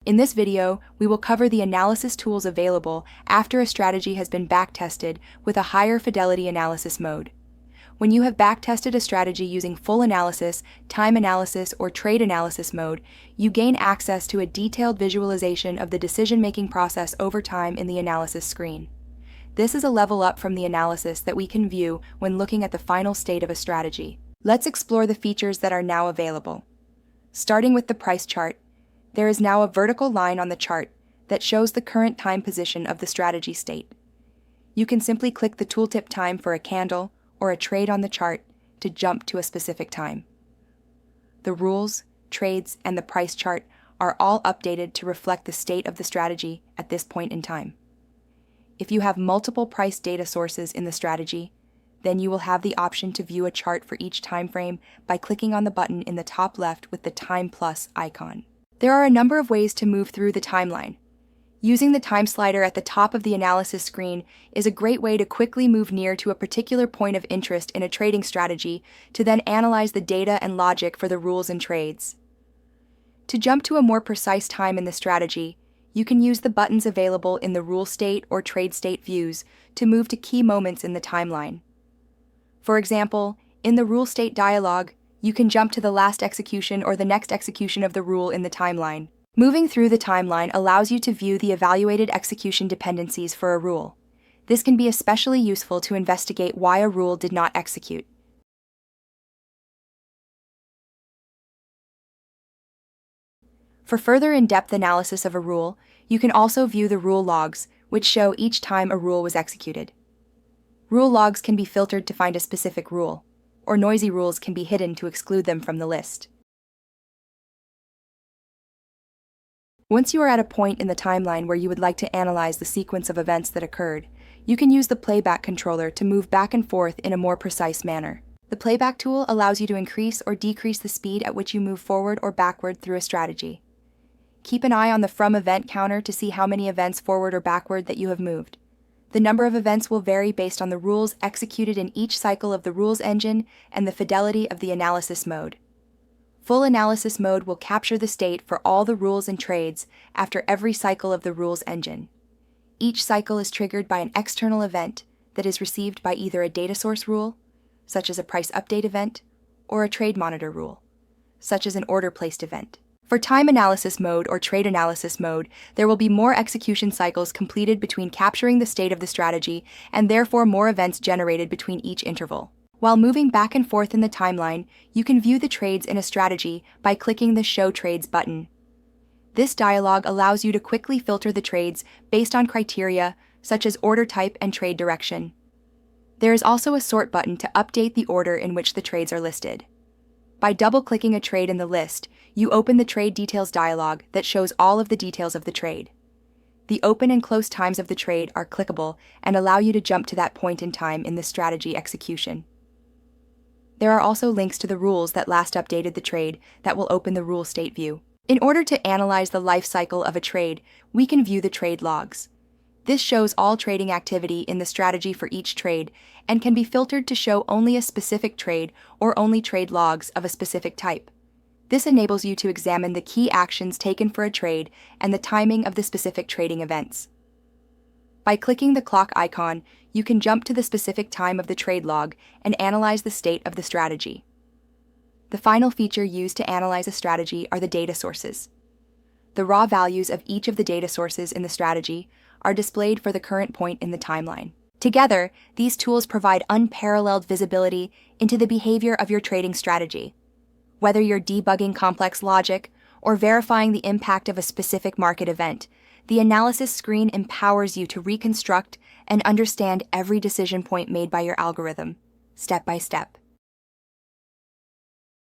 In this video, we will cover the analysis tools available after a strategy has been backtested with a higher fidelity analysis mode. When you have backtested a strategy using full analysis, time analysis, or trade analysis mode, you gain access to a detailed visualization of the decision-making process over time in the analysis screen. This is a level up from the analysis that we can view when looking at the final state of a strategy. Let's explore the features that are now available. Starting with the price chart, there is now a vertical line on the chart that shows the current time position of the strategy state. You can simply click the tooltip time for a candle or a trade on the chart to jump to a specific time. The rules, trades, and the price chart are all updated to reflect the state of the strategy at this point in time. If you have multiple price data sources in the strategy, then you will have the option to view a chart for each time frame by clicking on the button in the top left with the Time Plus icon. There are a number of ways to move through the timeline. Using the time slider at the top of the analysis screen is a great way to quickly move near to a particular point of interest in a trading strategy to then analyze the data and logic for the rules and trades. To jump to a more precise time in the strategy, you can use the buttons available in the rule state or trade state views to move to key moments in the timeline. For example, in the rule state dialog, you can jump to the last execution or the next execution of the rule in the timeline. Moving through the timeline allows you to view the evaluated execution dependencies for a rule. This can be especially useful to investigate why a rule did not execute. For further in-depth analysis of a rule, you can also view the rule logs, which show each time a rule was executed. Rule logs can be filtered to find a specific rule, or noisy rules can be hidden to exclude them from the list. Once you are at a point in the timeline where you would like to analyze the sequence of events that occurred, you can use the playback controller to move back and forth in a more precise manner. The playback tool allows you to increase or decrease the speed at which you move forward or backward through a strategy. Keep an eye on the from event counter to see how many events forward or backward that you have moved. The number of events will vary based on the rules executed in each cycle of the rules engine and the fidelity of the analysis mode. Full analysis mode will capture the state for all the rules and trades after every cycle of the rules engine. Each cycle is triggered by an external event that is received by either a data source rule, such as a price update event, or a trade monitor rule, such as an order placed event. For time analysis mode or trade analysis mode, there will be more execution cycles completed between capturing the state of the strategy and therefore more events generated between each interval. While moving back and forth in the timeline, you can view the trades in a strategy by clicking the Show Trades button. This dialog allows you to quickly filter the trades based on criteria such as order type and trade direction. There is also a Sort button to update the order in which the trades are listed. By double-clicking a trade in the list, you open the Trade Details dialog that shows all of the details of the trade. The open and close times of the trade are clickable and allow you to jump to that point in time in the strategy execution. There are also links to the rules that last updated the trade that will open the rule state view. In order to analyze the life cycle of a trade, we can view the trade logs. This shows all trading activity in the strategy for each trade and can be filtered to show only a specific trade or only trade logs of a specific type. This enables you to examine the key actions taken for a trade and the timing of the specific trading events. By clicking the clock icon, you can jump to the specific time of the trade log and analyze the state of the strategy. The final feature used to analyze a strategy are the data sources. The raw values of each of the data sources in the strategy are displayed for the current point in the timeline. Together, these tools provide unparalleled visibility into the behavior of your trading strategy. Whether you're debugging complex logic or verifying the impact of a specific market event, the analysis screen empowers you to reconstruct and understand every decision point made by your algorithm, step by step.